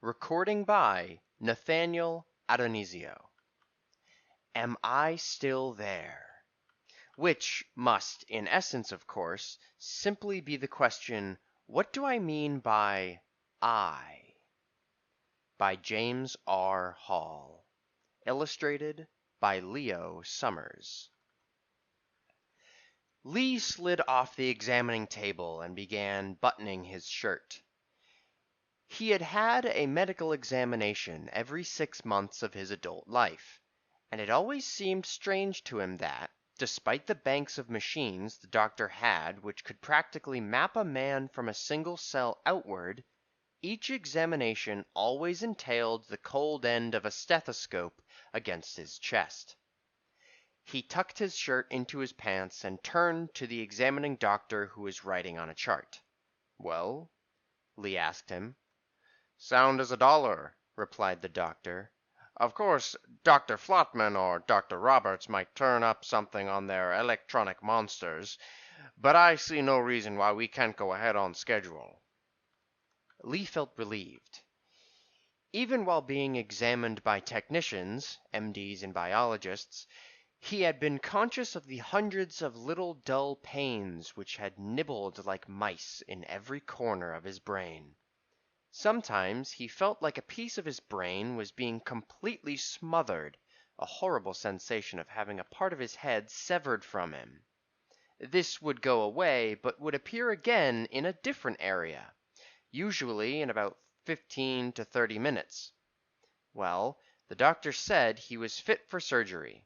Recording by Nathaniel Adonisio. Am I still there? Which must, in essence of course, simply be the question, what do I mean by I? By James R. Hall. Illustrated by Leo Summers. Lee slid off the examining table and began buttoning his shirt. He had had a medical examination every 6 months of his adult life, and it always seemed strange to him that, despite the banks of machines the doctor had which could practically map a man from a single cell outward, each examination always entailed the cold end of a stethoscope against his chest. He tucked his shirt into his pants and turned to the examining doctor who was writing on a chart. "Well?" Lee asked him. "Sound as $1," replied the doctor. "Of course, Dr. Flotman or Dr. Roberts might turn up something on their electronic monsters, but I see no reason why we can't go ahead on schedule." Lee felt relieved. Even while being examined by technicians, MDs and biologists, he had been conscious of the hundreds of little dull pains which had nibbled like mice in every corner of his brain. Sometimes he felt like a piece of his brain was being completely smothered, a horrible sensation of having a part of his head severed from him. This would go away, but would appear again in a different area, usually in about 15 to 30 minutes. Well, the doctor said he was fit for surgery.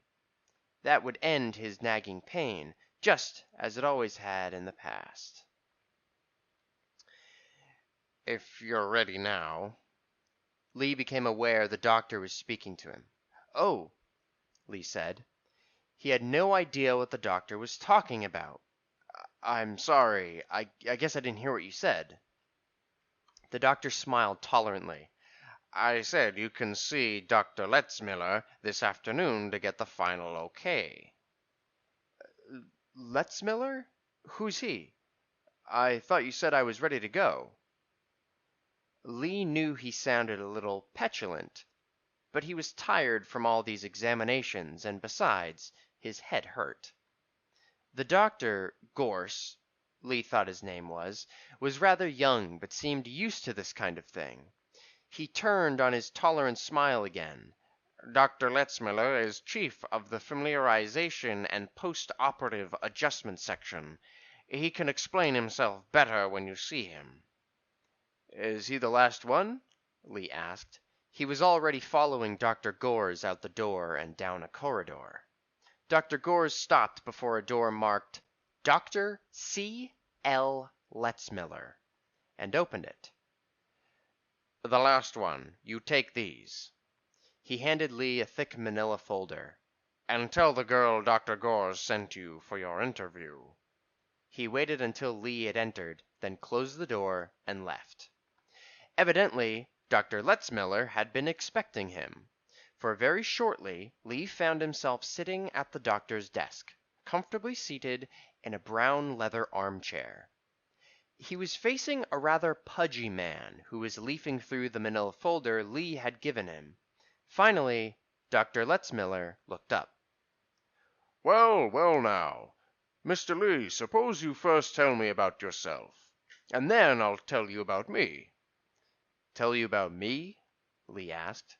That would end his nagging pain, just as it always had in the past. "If you're ready now." Lee became aware the doctor was speaking to him. "Oh," Lee said. He had no idea what the doctor was talking about. "I'm sorry. I guess I didn't hear what you said." The doctor smiled tolerantly. "I said you can see Dr. Letzmiller this afternoon to get the final okay." "Letzmiller? Who's he? I thought you said I was ready to go." Lee knew he sounded a little petulant, but he was tired from all these examinations, and besides, his head hurt. The doctor, Gorse, Lee thought his name was rather young, but seemed used to this kind of thing. He turned on his tolerant smile again. "Dr. Letzmiller is chief of the familiarization and post-operative adjustment section. He can explain himself better when you see him." "Is he the last one?" Lee asked. He was already following Dr. Gorse out the door and down a corridor. Dr. Gorse stopped before a door marked Dr. C. L. Letzmiller and opened it. "The last one. You take these." He handed Lee a thick manila folder. "And tell the girl Dr. Gorse sent you for your interview." He waited until Lee had entered, then closed the door and left. Evidently, Dr. Letzmiller had been expecting him, for very shortly Lee found himself sitting at the doctor's desk, comfortably seated in a brown leather armchair. He was facing a rather pudgy man who was leafing through the manila folder Lee had given him. Finally, Dr. Letzmiller looked up. "Well, well now. Mr. Lee, suppose you first tell me about yourself, and then I'll tell you about me." "Tell you about me?" Lee asked.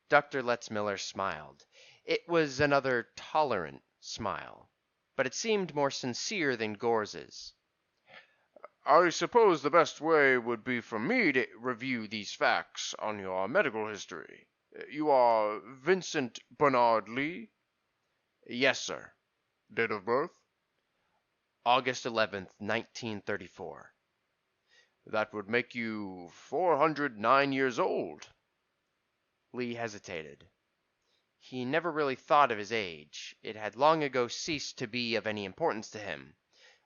Dr. Letzmiller smiled. It was another tolerant smile, but it seemed more sincere than Gorse's. "I suppose the best way would be for me to review these facts on your medical history. You are Vincent Bernard Lee?" "Yes, sir." "Date of birth?" "August 11th, 1934." "That would make you 409 years old." Lee hesitated. He never really thought of his age. It had long ago ceased to be of any importance to him.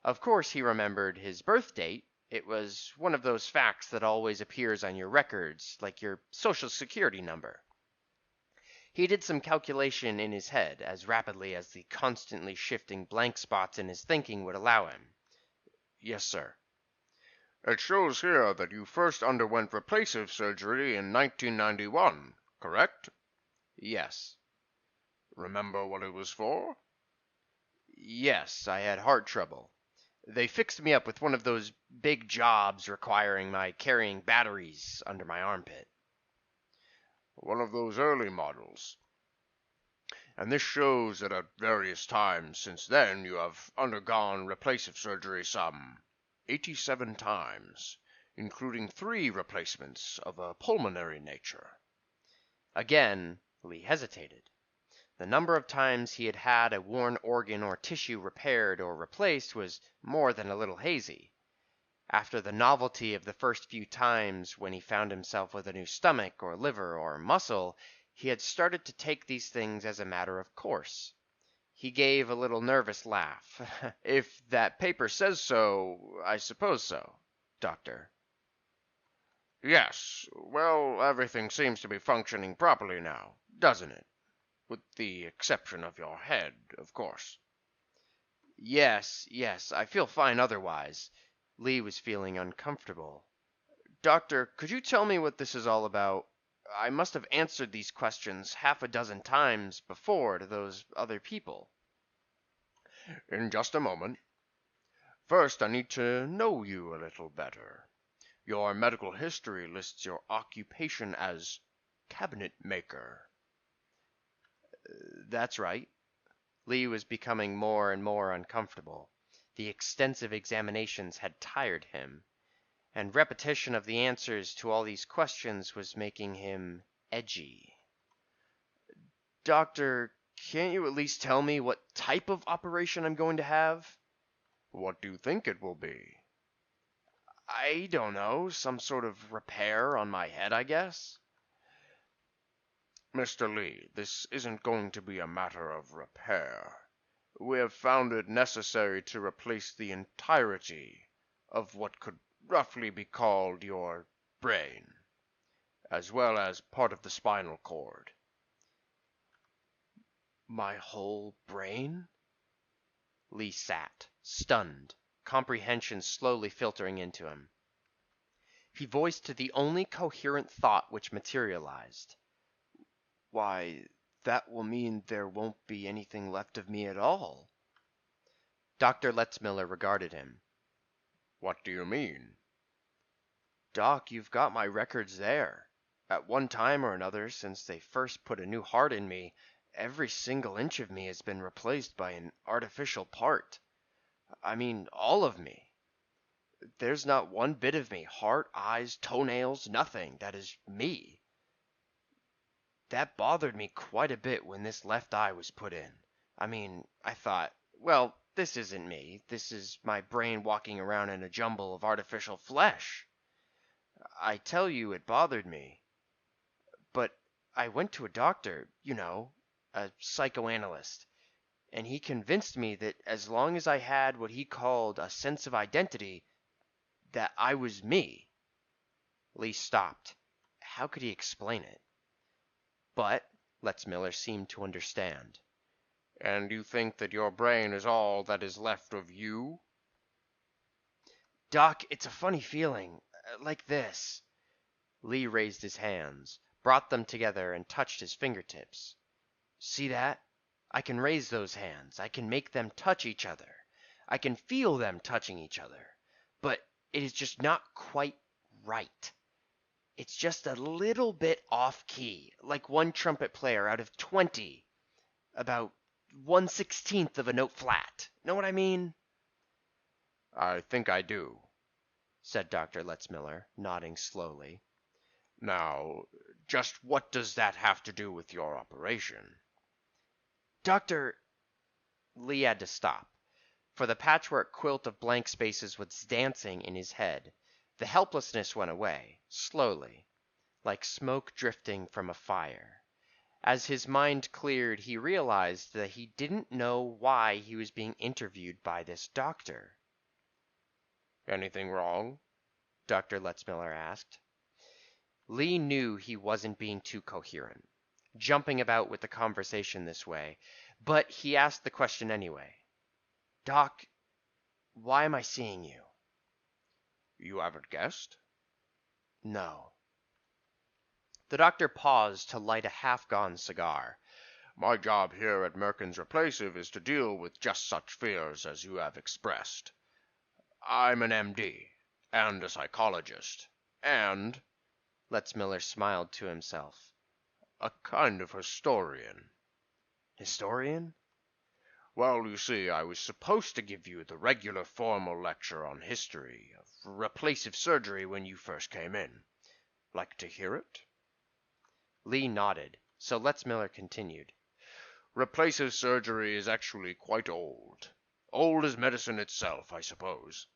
Of course he remembered his birth date. It was one of those facts that always appears on your records, like your social security number. He did some calculation in his head, as rapidly as the constantly shifting blank spots in his thinking would allow him. "Yes, sir." It shows here that you first underwent replacive surgery in 1991, correct? Yes. Remember what it was for? Yes, I had heart trouble. They fixed me up with one of those big jobs requiring my carrying batteries under my armpit. One of those early models. And this shows that at various times since then you have undergone replacive surgery some 87 times, including 3 replacements of a pulmonary nature. Again, Lee hesitated. The number of times he had had a worn organ or tissue repaired or replaced was more than a little hazy. After the novelty of the first few times when he found himself with a new stomach or liver or muscle, he had started to take these things as a matter of course. He gave a little nervous laugh. If that paper says so, I suppose so, Doctor. Yes, well, everything seems to be functioning properly now, doesn't it? With the exception of your head, of course. Yes, I feel fine otherwise. Lee was feeling uncomfortable. Doctor, could you tell me what this is all about? I must have answered these questions half a dozen times before to those other people. In just a moment. First, I need to know you a little better. Your medical history lists your occupation as cabinet maker. That's right. Lee was becoming more and more uncomfortable. The extensive examinations had tired him, and repetition of the answers to all these questions was making him edgy. Doctor, can't you at least tell me what type of operation I'm going to have? What do you think it will be? I don't know, some sort of repair on my head, I guess. Mr. Lee, this isn't going to be a matter of repair. We have found it necessary to replace the entirety of what could roughly be called your brain, as well as part of the spinal cord. My whole brain? Lee sat, stunned, comprehension slowly filtering into him. He voiced the only coherent thought which materialized. Why, that will mean there won't be anything left of me at all. Dr. Letzmiller regarded him. What do you mean? Doc, you've got my records there. At one time or another, since they first put a new heart in me, every single inch of me has been replaced by an artificial part. I mean, all of me. There's not one bit of me, heart, eyes, toenails, nothing, that is me. That bothered me quite a bit when this left eye was put in. I mean, I thought, well, this isn't me. This is my brain walking around in a jumble of artificial flesh. I tell you, it bothered me. But I went to a doctor, a psychoanalyst, and he convinced me that as long as I had what he called a sense of identity, that I was me. Lee stopped. How could he explain it? But Letzmiller seemed to understand. And you think that your brain is all that is left of you? Doc, it's a funny feeling. Like this. Lee raised his hands, brought them together, and touched his fingertips. See that? I can raise those hands. I can make them touch each other. I can feel them touching each other. But it is just not quite right. It's just a little bit off key, like one trumpet player out of 20. About 1/16th of a note flat. Know what I mean? I think I do, said Dr. Letzmiller, nodding slowly. Now, just what does that have to do with your operation? Doctor, Lee had to stop, for the patchwork quilt of blank spaces was dancing in his head. The helplessness went away, slowly, like smoke drifting from a fire. As his mind cleared, he realized that he didn't know why he was being interviewed by this doctor. Anything wrong? Dr. Letzmiller asked. Lee knew he wasn't being too coherent, jumping about with the conversation this way, but he asked the question anyway. Doc, why am I seeing you? You haven't guessed? No. The doctor paused to light a half-gone cigar. My job here at Merkin's Replacive is to deal with just such fears as you have expressed. I'm an MD, and a psychologist, and Letzmiller smiled to himself. a kind of historian. Historian? Well, you see, I was supposed to give you the regular formal lecture on history of replacive surgery when you first came in. Like to hear it? Lee nodded, so Letzmiller continued. Replacive surgery is actually quite old. Old as medicine itself, I suppose.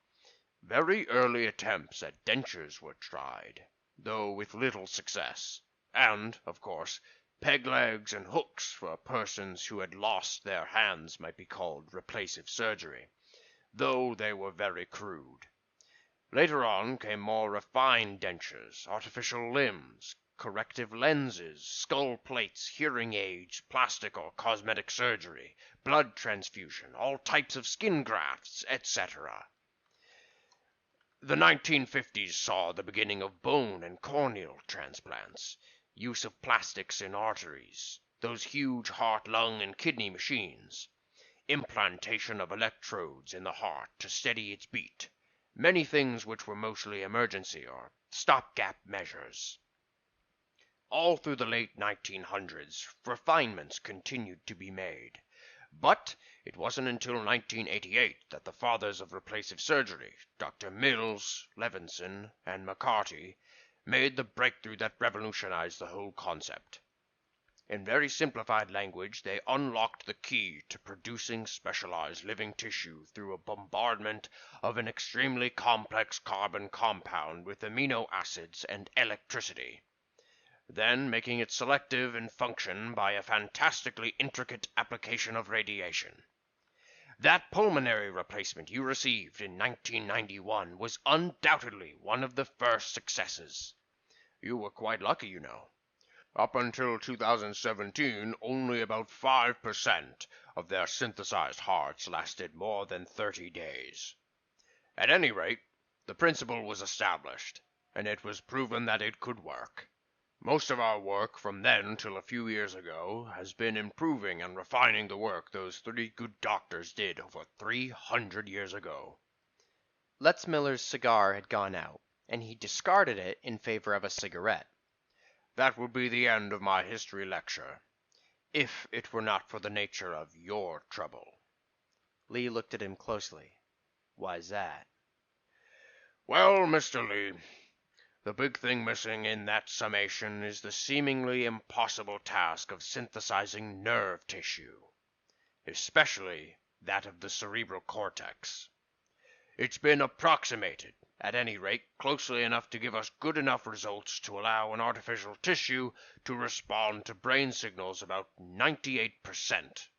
Very early attempts at dentures were tried, though with little success. And, of course, peg legs and hooks for persons who had lost their hands might be called replacive surgery, though they were very crude. Later on came more refined dentures, artificial limbs, corrective lenses, skull plates, hearing aids, plastic or cosmetic surgery, blood transfusion, all types of skin grafts, etc. The 1950s saw the beginning of bone and corneal transplants, use of plastics in arteries, those huge heart, lung, and kidney machines, implantation of electrodes in the heart to steady its beat, many things which were mostly emergency or stopgap measures. All through the late 1900s, refinements continued to be made. But it wasn't until 1988 that the fathers of replacive surgery, Dr. Mills, Levinson, and McCarty, made the breakthrough that revolutionized the whole concept. In very simplified language, they unlocked the key to producing specialized living tissue through a bombardment of an extremely complex carbon compound with amino acids and electricity, then making it selective in function by a fantastically intricate application of radiation. That pulmonary replacement you received in 1991 was undoubtedly one of the first successes. You were quite lucky, you know. Up until 2017, only about 5% of their synthesized hearts lasted more than 30 days. At any rate, the principle was established, and it was proven that it could work. Most of our work from then till a few years ago has been improving and refining the work those three good doctors did over 300 years ago. Letzmiller's cigar had gone out, and he discarded it in favor of a cigarette. That would be the end of my history lecture, if it were not for the nature of your trouble. Lee looked at him closely. Why's that? Well, Mr. Lee, the big thing missing in that summation is the seemingly impossible task of synthesizing nerve tissue, especially that of the cerebral cortex. It's been approximated, at any rate, closely enough to give us good enough results to allow an artificial tissue to respond to brain signals about 98%,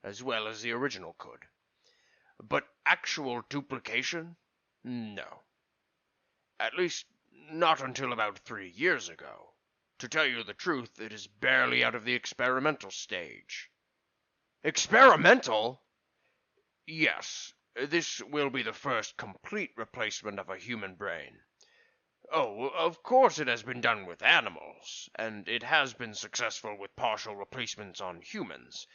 as well as the original could. But actual duplication? No. At least, not until about 3 years ago. To tell you the truth, it is barely out of the experimental stage. Experimental? Yes, this will be the first complete replacement of a human brain. Oh, of course it has been done with animals, and it has been successful with partial replacements on humans.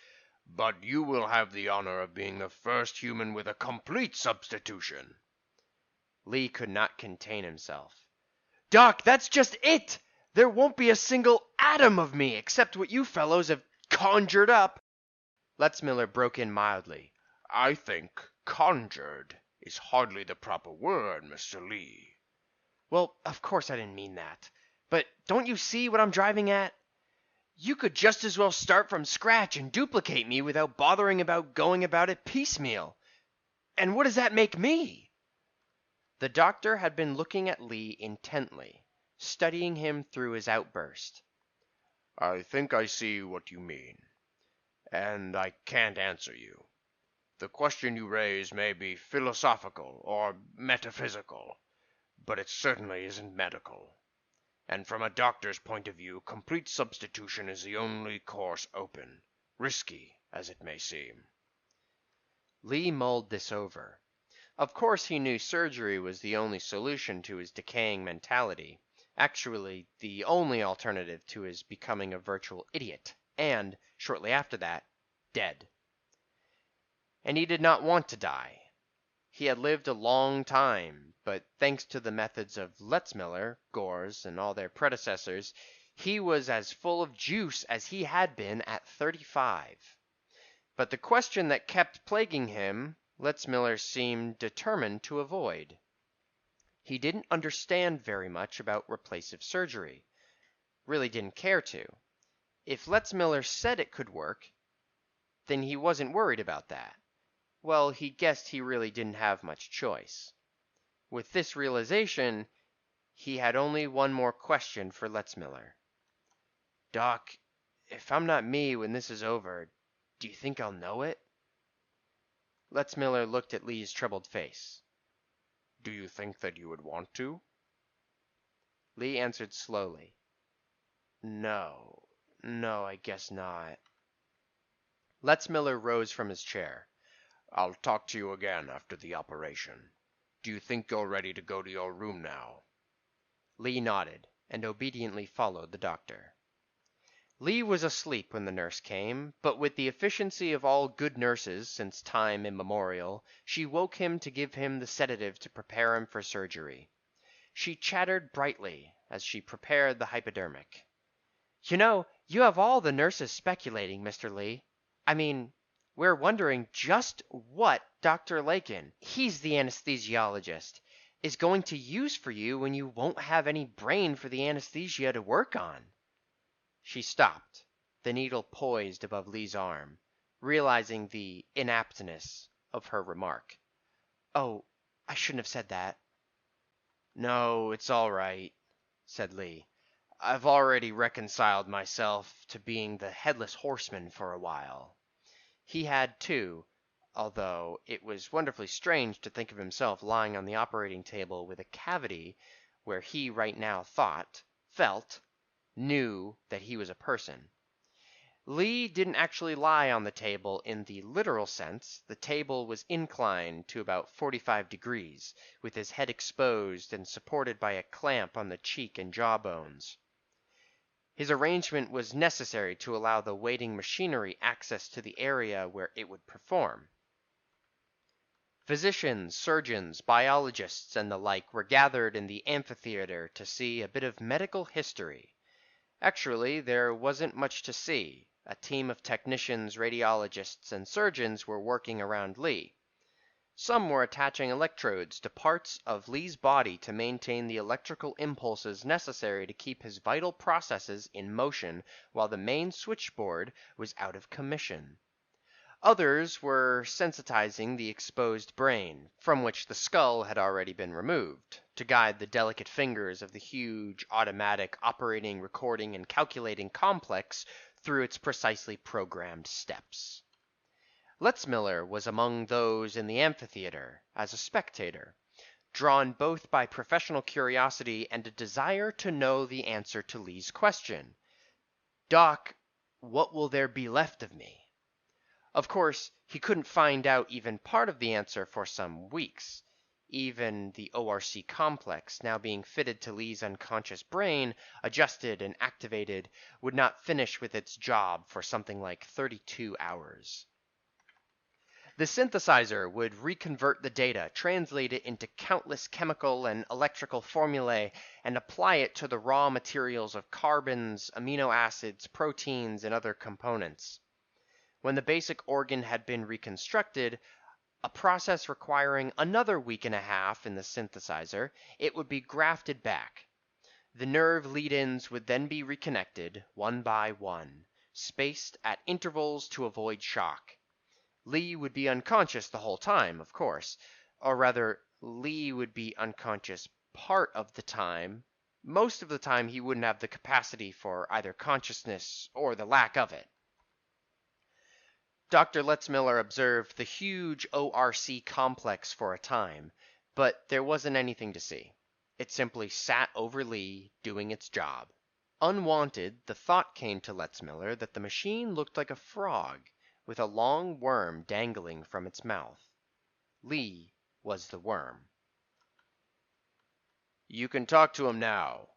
But you will have the honor of being the first human with a complete substitution. Lee could not contain himself. Doc, that's just it! There won't be a single atom of me except what you fellows have conjured up. Letzmiller broke in mildly. I think conjured is hardly the proper word, Mr. Lee. Well, of course I didn't mean that. But don't you see what I'm driving at? You could just as well start from scratch and duplicate me without bothering about going about it piecemeal. And what does that make me? The doctor had been looking at Lee intently, studying him through his outburst. I think I see what you mean, and I can't answer you. The question you raise may be philosophical or metaphysical, but it certainly isn't medical. And from a doctor's point of view, complete substitution is the only course open, risky as it may seem. Lee mulled this over. Of course, he knew surgery was the only solution to his decaying mentality. Actually, the only alternative to his becoming a virtual idiot, and, shortly after that, dead. And he did not want to die. He had lived a long time, but thanks to the methods of Letzmiller, Gores, and all their predecessors, he was as full of juice as he had been at 35. But the question that kept plaguing him, Letzmiller seemed determined to avoid. He didn't understand very much about replacive surgery. Really didn't care to. If Letzmiller said it could work, then he wasn't worried about that. Well, he guessed he really didn't have much choice. With this realization, he had only one more question for Letzmiller. Doc, if I'm not me when this is over, do you think I'll know it? Letzmiller looked at Lee's troubled face. Do you think that you would want to? Lee answered slowly. No, I guess not. Letzmiller rose from his chair. I'll talk to you again after the operation. Do you think you're ready to go to your room now? Lee nodded, and obediently followed the doctor. Lee was asleep when the nurse came, but with the efficiency of all good nurses since time immemorial, she woke him to give him the sedative to prepare him for surgery. She chattered brightly as she prepared the hypodermic. You know, you have all the nurses speculating, Mr. Lee. I mean, we're wondering just what Dr. Lakin, he's the anesthesiologist, is going to use for you when you won't have any brain for the anesthesia to work on. She stopped, the needle poised above Lee's arm, realizing the inaptness of her remark. Oh, I shouldn't have said that. No, it's all right, said Lee. I've already reconciled myself to being the headless horseman for a while. He had, too, although it was wonderfully strange to think of himself lying on the operating table with a cavity where he right now thought, felt, knew that he was a person. Lee didn't actually lie on the table in the literal sense. The table was inclined to about 45 degrees, with his head exposed and supported by a clamp on the cheek and jawbones. His arrangement was necessary to allow the waiting machinery access to the area where it would perform. Physicians, surgeons, biologists, and the like were gathered in the amphitheater to see a bit of medical history. Actually, there wasn't much to see. A team of technicians, radiologists, and surgeons were working around Lee. Some were attaching electrodes to parts of Lee's body to maintain the electrical impulses necessary to keep his vital processes in motion while the main switchboard was out of commission. Others were sensitizing the exposed brain, from which the skull had already been removed, to guide the delicate fingers of the huge automatic operating, recording, and calculating complex through its precisely programmed steps. Letzmiller was among those in the amphitheater as a spectator, drawn both by professional curiosity and a desire to know the answer to Lee's question. Doc, what will there be left of me? Of course, he couldn't find out even part of the answer for some weeks. Even the ORC complex, now being fitted to Lee's unconscious brain, adjusted and activated, would not finish with its job for something like 32 hours. The synthesizer would reconvert the data, translate it into countless chemical and electrical formulae, and apply it to the raw materials of carbons, amino acids, proteins, and other components. When the basic organ had been reconstructed, a process requiring another week and a half in the synthesizer, it would be grafted back. The nerve lead-ins would then be reconnected, one by one, spaced at intervals to avoid shock. Lee would be unconscious the whole time, of course. Or rather, Lee would be unconscious part of the time. Most of the time he wouldn't have the capacity for either consciousness or the lack of it. Dr. Letzmiller observed the huge ORC complex for a time, but there wasn't anything to see. It simply sat over Lee, doing its job. Unwanted, the thought came to Letzmiller that the machine looked like a frog, with a long worm dangling from its mouth. Lee was the worm. You can talk to him now.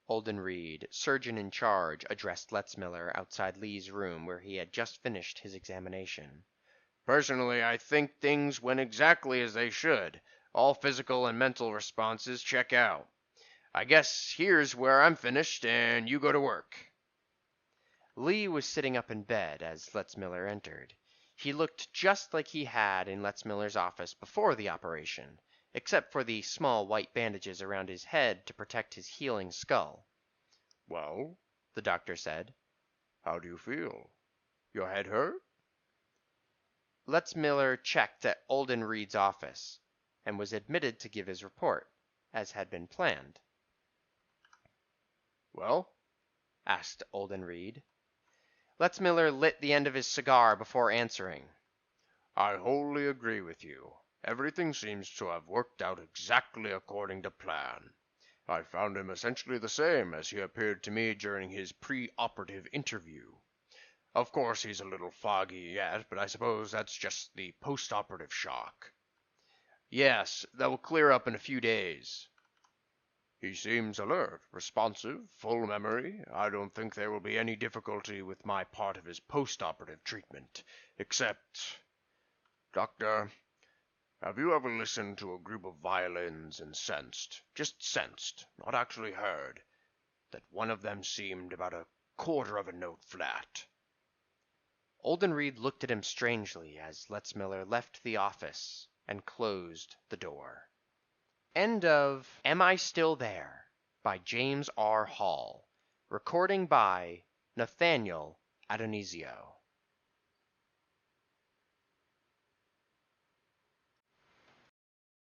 Olden Reed, surgeon in charge, addressed Letzmiller outside Lee's room where he had just finished his examination. Personally, I think things went exactly as they should. All physical and mental responses check out. I guess here's where I'm finished and you go to work. Lee was sitting up in bed as Letzmiller entered. He looked just like he had in Letzmiller's office before the operation, except for the small white bandages around his head to protect his healing skull. Well, The doctor said. how do you feel? Your head hurt? Letzmiller checked at Olden Reed's office and was admitted to give his report, as had been planned. Well? Asked Olden Reed. Letzmiller lit the end of his cigar before answering. I wholly agree with you. Everything seems to have worked out exactly according to plan. I found him essentially the same as he appeared to me during his pre-operative interview. Of course, he's a little foggy yet, but I suppose that's just the post-operative shock. Yes, that will clear up in a few days. He seems alert, responsive, full memory. I don't think there will be any difficulty with my part of his post-operative treatment, except... Doctor, have you ever listened to a group of violins and just sensed, not actually heard, that one of them seemed about a quarter of a note flat? Olden Reed looked at him strangely as Letzmiller left the office and closed the door. End of Am I Still There? By James R. Hall. Recording by Nathaniel Adonisio.